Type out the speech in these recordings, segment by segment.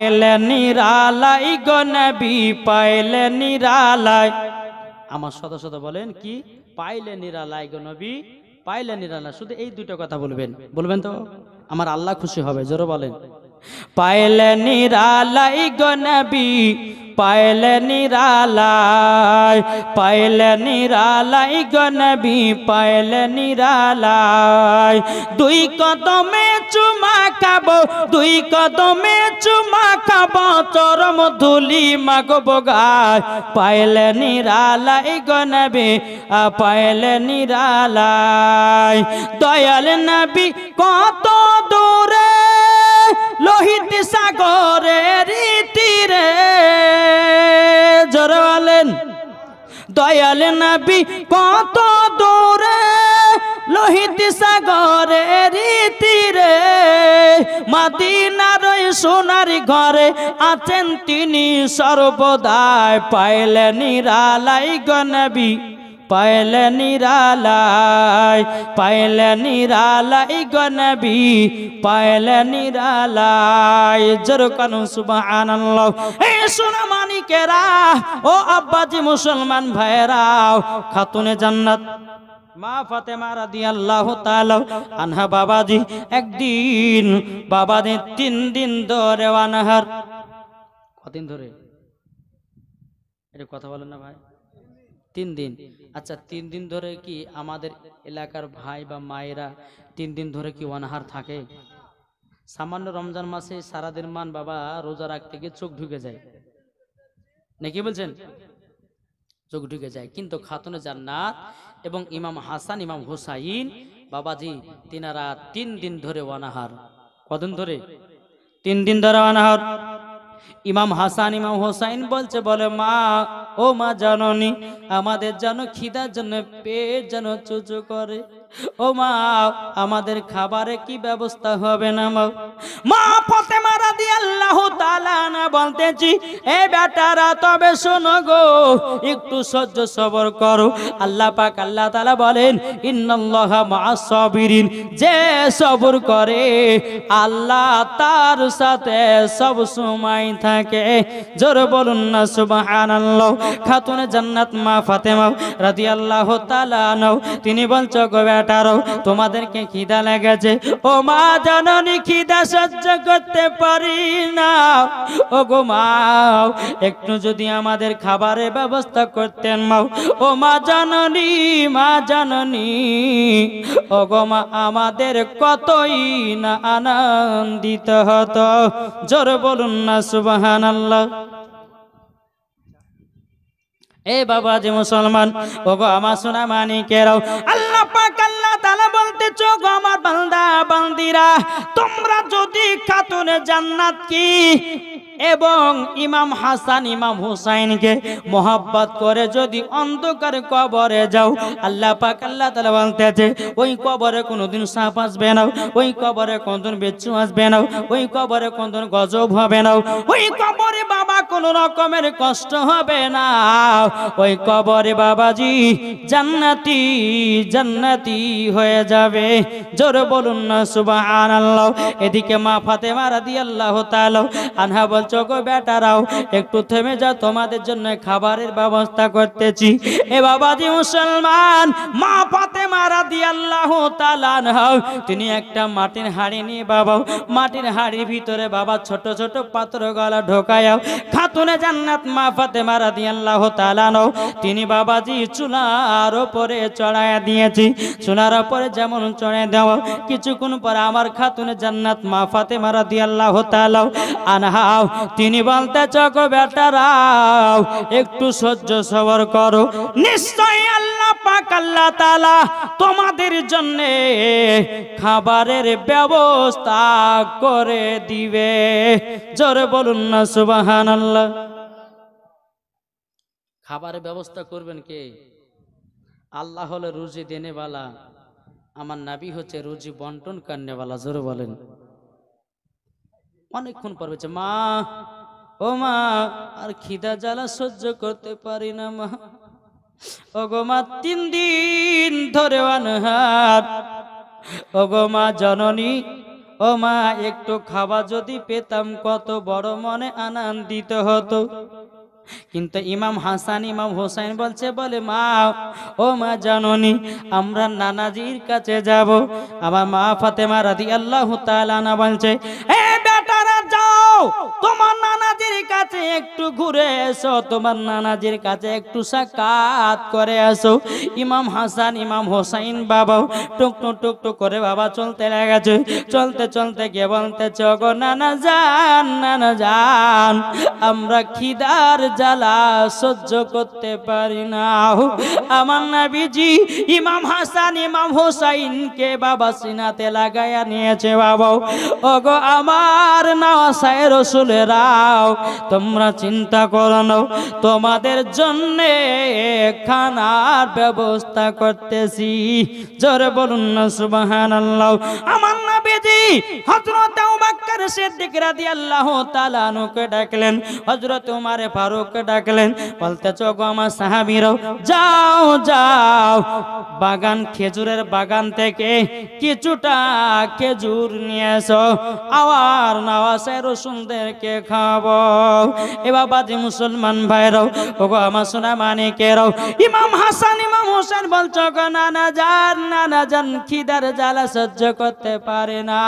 পাইলে নিরালাই গো নবী পাইলে নিরালাই। আমার শত শত বলেন কি পাইলে নিরালাই গো নবী পাইলে নিরালাই। শুধু এই দুটো কথা বলবেন, বলবেন তো আমার আল্লাহ খুশি হবে। জোরে বলেন পাইলে নিরালাই গো নবী পাইলে নিরালাই। পাইলে নিরালাই গো নবী পাইলে নিরালাই। দুই কদমে চুমা খাবো দুই কদমে চুমা খাবো চরম ধুলি মাগবো গায়। পাইলে নিরালাই গো নবী পাইলে নিরালাই। দয়াল নবী কত দূরে লোহিত সাগরের তীরে। জোরে বলেন দয়াল নবী কত দূরে লোহিত সাগরের তীরে। মদিনার সোনার ঘরে আছেন তিনি সর্বদাই। পাইলে নিরালাই গো নবী পাইলে নিরালাই। পাইলে নিরালাই গো নবী পাইলে নিরালাই। জোরে কানু সুবহানাল্লাহ। এই সোনা মানিকেরা ও আব্বাজি মুসলমান ভাইরাও, খাতুনে জান্নাত মা ফাতেমা রাদিয়াল্লাহু তাআলা আনহা বাবাজি একদিন বাবাজি 3 দিন ধরে অনাহার। কতদিন ধরে? এটা কথা বলেন না ভাই। 3 দিন। আচ্ছা 3 দিন ধরে কি আমাদের এলাকার ভাই বা মায়েরা 3 দিন ধরে কি অনাহার থাকে? সামান্য রমজান মাসে সারাদিন মান বাবা রোজা রাখতে গিয়ে চোখ ঢুকে যায় নাকি বলছেন? চোখ ঢুকে যায়। কিন্তু খাতুনে জান্নাত এবং ইমাম হাসান ইমাম হুসাইন বাবাজি তিনারা 3 দিন ধরে অনাহার। কদিন ধরে? 3 দিন ধরে অনাহার। ইমাম হাসান ইমাম হুসাইন বলছে বলে মা ও মা জননী আমাদের যেন খিদার জন্য পেট যেন চুচু করে। ও মা আমাদের খাবারে কি ব্যবস্থা হবে না? মা ফাতেমা রাদিয়াল্লাহু তাআলা না বলতেছি এ বেটারা তবে শোনো গো একটু সহ্য সবর করো। আল্লাহ পাক আল্লাহ তাআলা বলেন ইন্নাল্লাহা মা'আস সাবিরিন। যে সবর করে আল্লাহ তার সাথে সব সময় থাকে। জোরে বলুন না সুবহানাল্লাহ। খাতুনে জান্নাত মা ফাতেমা রাদিয়াল্লাহু তাআলা আনহা তিনি বলছো গো বেটারো তোমাদেরকে খিদা লেগেছে। ও মা জননী খিদা সহ্য করতে পারি না। ও গো মা একটু যদি আমাদের খাবারের ব্যবস্থা করতেন মা। ও মা জননী মা জননী ও গো মা আমাদের কতই না আনন্দিত হতো। জোরে বলুন না সুবহানাল্লাহ। এ বাবা যে মুসলমান ও গো আমার সোনা মানিকেরাও, আল্লাহ পাক আল্লাহ তাআলা বলতেছো গো আমার বান্দা বান্দিরা তোমরা যদি খাতুনে জান্নাত কি এবং ইমাম হাসান ইমাম হুসাইনকে মোহাব্বত করে যদি অন্ধকার কবরে যাও, আল্লাহ পাক আল্লাহ তাআলা বলতেছে ওই কবরে কোনোদিন সাপ আসবে না, ওই কবরে কোনোদিন বিচ্ছু আসবে না, ওই কবরে কোনোদিন গজব হবে না, ওই কবরে বাবা কোনো রকমের কষ্ট হবে না। ওই কবরে বাবাজি জান্নাতি জান্নাতি হয়ে যাবে। জোরে বলুন না সুবহানাল্লাহ। এদিকে মা ফাতেমা রাদিয়াল্লাহু তাআলা আনহা বলছো গো বেটারাও একটু থেমে যাও তোমাদের জন্য খাবারের ব্যবস্থা করতেছি। এ বাবাজি মুসলমান মা ফাতেমা রাদিয়াল্লাহু তাআলা আনহা তিনি একটা মাটির হাঁড়ি নিয়ে বাবা মাটির হাঁড়ির ভিতরে বাবা ছোট ছোট পাত্র গলা ঢোকায়া খাতুনে জান্নাত মা ফাতেমা রাদিয়াল্লাহু তাআলা তিনি বাবাজি চুলার উপরে চড়ায়া দিয়েছি। চুলার উপরে যেমন চড়ায় দেওয়া কিছুক্ষণ পর আমার খাতুনে জান্নাত মা ফাতেমা রাদিয়াল্লাহু তাআলা আনহা তিনি বলতে চকো বেটারাও একটু সহ্য সবর করো, নিশ্চয় আল্লাহ পাক আল্লাহ তাআলা তোমাদের জন্য খাবারের ব্যবস্থা করে দিবে। জোরে বলুন না সুবহানাল্লাহ। খাবারের ব্যবস্থা করবেন কে? আল্লাহ হলো রুজি দেনেওয়ালা, আমার নবী হচ্ছে রুজি বন্টন করনেওয়ালা। জোরে বলেন। অনেকক্ষণ পর বলছে মা ও মা আর খিদা জ্বালা সহ্য করতে পারি না মা। ও গো মা 3 দিন ধরে অনাহার। ও গো মা জননী ও মা একটু খাবার যদি পেতাম কত বড় মনে আনন্দিত হতো। কিন্তু ইমাম হাসান ইমাম হোসেন বলে মা, ও মা জাননি আমরা নানাজির কাছে যাব। আমার মা ফাতেমা রাদিয়াল্লাহু তাআলা আনহা বলছে, এ বেটারা যাও, তোমার নানাজির কাছে একটু ঘুরে এসো, তোমার নানাজির কাছে একটু সাক্ষাৎ করে আসো। ইমাম হাসান ইমাম হোসেন বাবা টুকটুক টুকটুক করে বাবা চলতে লেগেছে। চলতে চলতে গিয়ে বলতেছে, গো নানা জান, আমরা খিদার জ্বালা সহ্য করতে পারি না। আমার নবীজি ইমাম হাসান ইমাম হোসেনকে বাবা সিনাতে লাগাইয়া নিয়েছে। বাবা ওগো আমার নওয়াসায় রাসূলেরাও, তোমরা চিন্তা করো না, তোমাদের জন্য খানার ব্যবস্থা করতেছি। জোরে বলুন না সুবহানাল্লাহ। আমার নবীজি হযরত আবু বকর সিদ্দিক রাদিয়াল্লাহু তাআলা আনহুকে ডাকলেন, হযরত উমর ফারুক ডাকলেন, বলতেছে গো আমার সাহাবীরা, যাও যাও বাগান খেজুরের বাগান থেকে কিছুটা খেজুর নিয়ে এসো, আওয়ার নওয়াসায় রাসূলদেরকে খাওয়াবো। এ বাবাজি মুসলমান ভাইরাও, ওগো আমার সোনা মানিকেরাও, ইমাম হাসান ইমাম হোসেন বলছো গো নানা জান খিদার জ্বালা সহ্য করতে পারে না।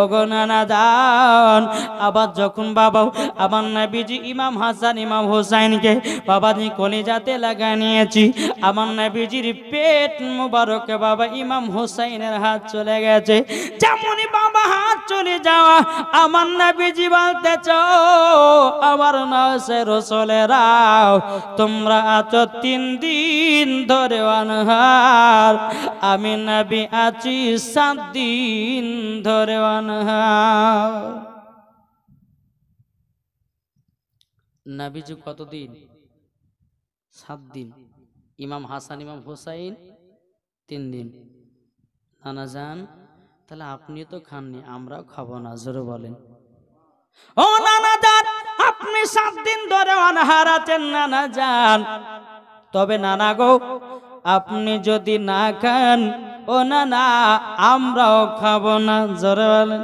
ওগো নানা জান, আবার যখন বাবা আমার নবীজি ইমাম হাসান ইমাম হোসেনকে বাবাজি কলিজাতে লাগা নিয়েছি, আমার নবীজির পেট মুবারকে বাবা ইমাম হোসেনের হাত চলে গেছে। যেমনই বাবা হাত চলে যাওয়া, আমার নবীজি বলতেছ, আমার নওয়াসের রাসূলেরাও, তোমরা আছো 3 দিন ধরে অনাহার, আমি নবী আছি 7 দিন ধরে অনাহার। নবীজি কতদিন? 7 দিন। ইমাম হাসান ইমাম হোসেন 3 দিন। নানা জান, তাহলে আপনি তো খাননি, আমরাও খাবো না। জোরে বলেন। ও নানা জান, আপনি 7 দিন ধরে অনাহার আছেন নানা জান, তবে নানা গো আপনি যদি না খান, ও নানা আমরাও খাবো না। জোরে বলেন।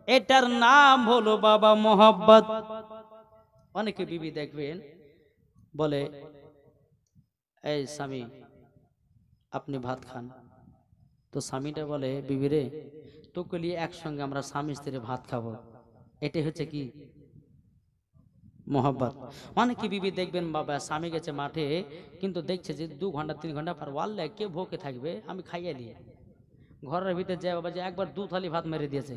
এটার নাম হলো বাবা মোহাব্বত। অনেকে বিবি দেখবেন বলে, এই স্বামী আপনি ভাত খান, তো স্বামীটা বলে, বিবি রে তোকে নিয়ে একসঙ্গে আমরা স্বামী স্ত্রী ভাত খাবো। এটাই হচ্ছে কি? মোহাব্বত। অনেকে বিবি দেখবেন বাবা স্বামী গেছে মাঠে, কিন্তু দেখছে যে 2 ঘন্টা 3 ঘন্টা পর ওয়াল্লে কে ভোকে থাকবে, আমি খাইয়ে দিই। ঘরের ভিতরে যায় বাবা যে একবার 2 থালি ভাত মেরে দিয়েছে।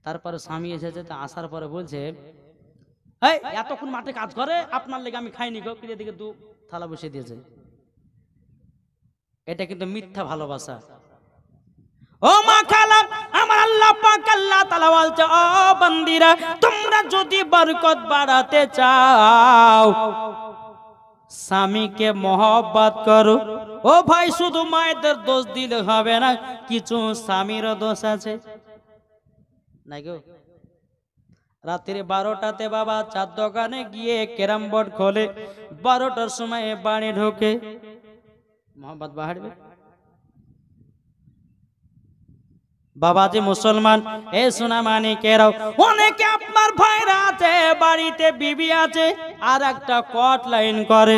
তারপরে স্বামী এসেছে, তা আসার পরে বলছে, এই এতক্ষণ মাঠে কাজ করে, আপনার লেগে আমি খাইনি গো, ফিরে দিকে 2 থালা বসিয়ে দিয়েছে। এটা কিন্তু মিথ্যা ভালোবাসা। ও মা খালা, আমার আল্লাহ পাক আল্লাহ তাআলা বলছে, ও বান্দিরা, তোমরা যদি বরকত বাড়াতে চাও, স্বামীকে মহব্বত করো। ও ভাই, শুধু মায়েদের দোষ দিলে হবে না, কিছু স্বামীরও দোষ আছে নাই গো। রাত্রি 12টাতে বাবা চার দোকানে গিয়ে ক্যারাম বোর্ড খোলে, 12টার সময় বাড়ি ঢোকে, মোহাম্মদ বাড়বে। বাবাজি মুসলমান, এ সোনা মানিকেরাও, অনেকে আপনার ভাইরা আছে বাড়িতে বিবি আছে, আর একটা কট লাইন করে,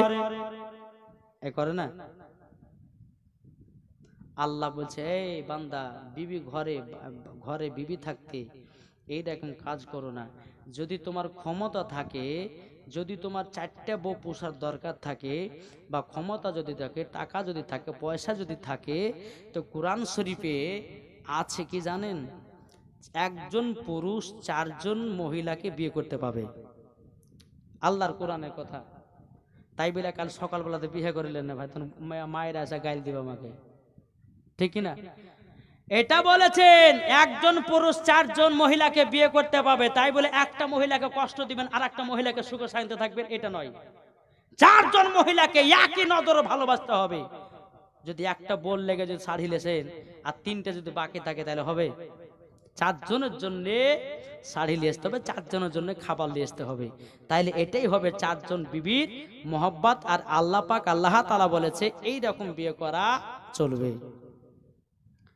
এ করে না। আল্লাহ বলছে, এই বান্দা, বিবি ঘরে বিবি থাকতে এইরকম কাজ করো না। যদি তোমার ক্ষমতা থাকে, যদি তোমার 4টা বউ পোষার দরকার থাকে, বা ক্ষমতা যদি থাকে, টাকা যদি থাকে, পয়সা যদি থাকে, তো কোরআন শরীফে আছে কি জানেন? একজন পুরুষ 4 জন মহিলাকে বিয়ে করতে পাবে। আল্লাহর কোরআনের কথা। তাই বলে কাল সকালবেলাতে বিয়ে করিলেন না ভাই, তখন মায়ের আসা গাইল দিবে আমাকে, ঠিক না? এটা বলেছেন একজন পুরুষ 4 জন মহিলাকে বিয়ে করতে পাবে, তাই বলে একটা মহিলাকে কষ্ট দিবেন আর একটা মহিলাকে সুখে শান্তিতে থাকবেন, এটা নয়। 4 জন মহিলাকে একই নজরে ভালোবাসতে হবে। যদি একটা বল লেগে যদি শাড়ি লেছেন আর 3টে যদি বাকি থাকে, তাহলে হবে? 4 জনের জন্য শাড়ি নিয়ে আসতে হবে, 4 জনের জন্য খাবার নিয়ে আসতে হবে, তাইলে এটাই হবে 4 জন বিবির মোহাব্বত। আর আল্লাহ পাক আল্লাহ তাআলা বলেছে এই রকম বিয়ে করা চলবে।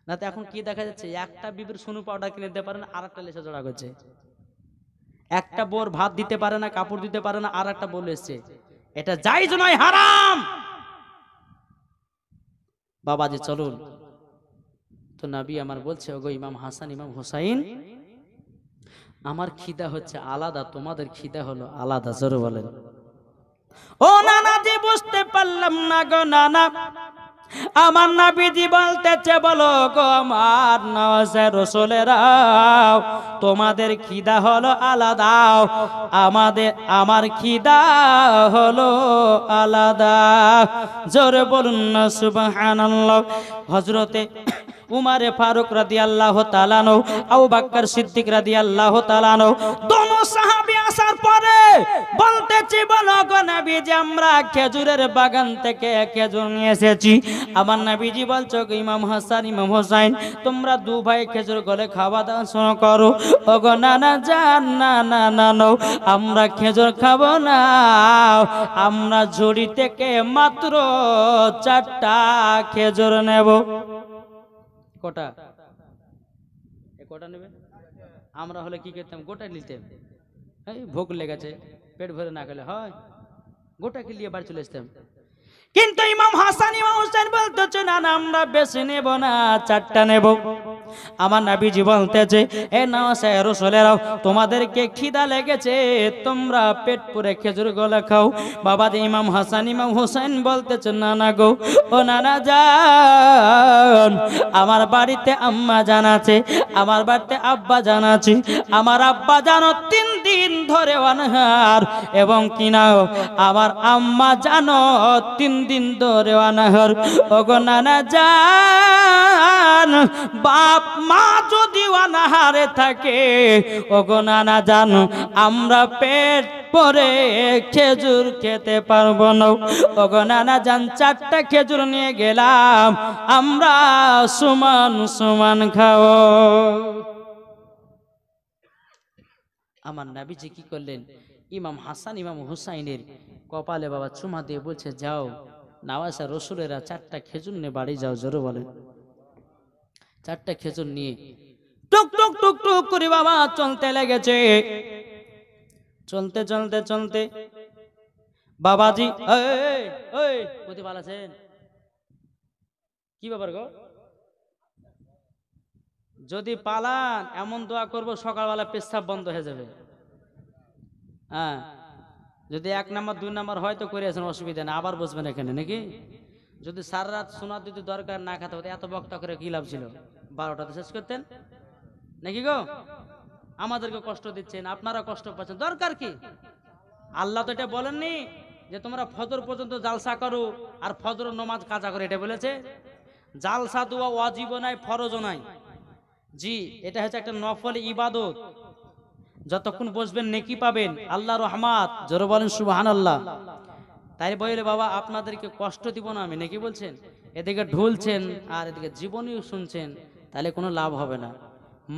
না তো এখন কি দেখা যাচ্ছে, একটা বিবির সোনু পাউডার কিনে দিতে পারে না, আর একটা লেসে জড়া করছে। একটা বোর ভাত দিতে পারে না, কাপড় দিতে পারে না, আর একটা বোর এসছে। এটা জায়েজ নয়, হারাম। বাবাজি চলুন তো, নবী আমার বলছে, ওগো ইমাম হাসান ইমাম হুসাইন, আমার খিদা হচ্ছে আলাদা, তোমাদের খিদা হলো আলাদা। জোরে বলেন। ও নানাজি, বুঝতে পারলাম না গো নানা। আমার নবীজি বলতেছে, বলো গো আমার নওয়াজে রাসূলেরাও, তোমাদের খিদা হলো আলাদা, আমার খিদা হলো আলাদা। জোরে বলুন না সুবহানাল্লাহ। হযরতে উমারে ফারুক রাদিয়াল্লাহু তাআলা আনহু, আবু বকর সিদ্দিক রাদিয়াল্লাহু তাআলা আনহু, দোনো সাহাবী আসার পরে বলতেছে, বলো গো নবীজি, আমরা খেজুরের বাগান থেকে খেজুর নিয়ে এসেছি। আমার নবীজি বলছো, ইমাম হাসান ইমাম হুসাইন, তোমরা দু ভাই খেজুর গলে খাওয়া দাওয়া শুরু করো। ওগো নানা জান, না না না না, আমরা খেজুর খাবো না, আমরা ঝুড়ি থেকে মাত্র 4টা খেজুর নেব। কটা? কটা নেবে? আমরা হলে কি করতাম, গোটা নিতাম। এই ভোগ লেগেছে, পেট ভরে না খেলে হয়, গোটাকে নিয়ে বাড়ি চলে আসতাম। কিন্তু ইমাম হাসান ইমাম হুসাইন বলতেছে, না না, আমরা বেশি নেব না, 4টা নেব। আমার নবীজি বলতেছে, এ নওয়াজে রাসূলেরাও, তোমাদেরকে খিদা লেগেছে, তোমরা পেট পুরে খেজুর গলা খাও। বাবা যে ইমাম হাসান ইমাম হুসাইন বলতেছে, না না গো, ও নানা জান, আমার বাড়িতে আম্মা জান আছে, আমার বাড়িতে আব্বা জান আছে। আমার আব্বা জানো 3 দিন ধরে অনাহার, এবং কিনা আমার আম্মা জানো 3 দিন ধরে অনাহার। ওগো নানা জান, বাপ মা যদি অনাহারে থাকে, ওগো নানা জান, আমরা পেট পরে খেজুর খেতে পারবো না। ওগো নানা জান, 4টা খেজুর নিয়ে গেলাম, আমরা সমান সমান খাও। আমার নবীজি কি করলেন, ইমাম হাসান ইমাম হুসাইনের কপালে বাবা চুমা দিয়ে বলছে, যাও নওয়াজে রাসূলেরা 4টা খেজুর নিয়ে বাড়ি যাও। জোরে বলেন। 4টা খেজুর নিয়ে টুক টুক টুক টুক করে বাবা চলতে লেগেছে। চলতে চলতে চলতে বাবাজি, এই কোথা ভালো আছেন? কি ব্যাপার গো? যদি পালান এমন দোয়া করব, সকালবেলা পেশাব বন্ধ হয়ে যাবে। হ্যাঁ, যদি 1 নাম্বার 2 নাম্বার হয় তো করে আছেন, অসুবিধা নেই, আবার বসবেন এখানে নাকি। যদি সারা রাত শোনা দিতে দরকার না খেতে হতো, এত বক্তা করে কি লাভ ছিল? 12টাতে শেষ করতেন নাকি গো? আমাদেরকে কষ্ট দিচ্ছেন, আপনারা কষ্ট পাচ্ছেন, দরকার কি? আল্লাহ তো এটা বলেননি যে তোমরা ফজর পর্যন্ত জালসা করো আর ফজর নামাজ কাজা করে, এটা বলেছে? জালসা দোয়া ওয়াজিব নাই, ফরজও নাই। জি, এটা হচ্ছে একটা নফল ইবাদত, যতক্ষণ বসবেন নেকি পাবেন, আল্লাহ রহমাত। জোরে বলেন সুবহানাল্লাহ। তাই বলে বাবা আপনাদেরকে কষ্ট দিব না আমি, নাকি বলছেন? এদিকে ঢুলছেন আর এদিকে জীবনীও শুনছেন, তাহলে কোনো লাভ হবে না।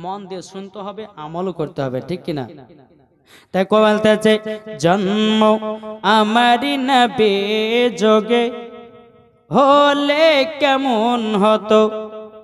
মন দিয়ে শুনতে হবে, আমলও করতে হবে, ঠিক কিনা? তাই বলতেছে, জন্ম আমারি নবী যোগে হলে কেমন হতো,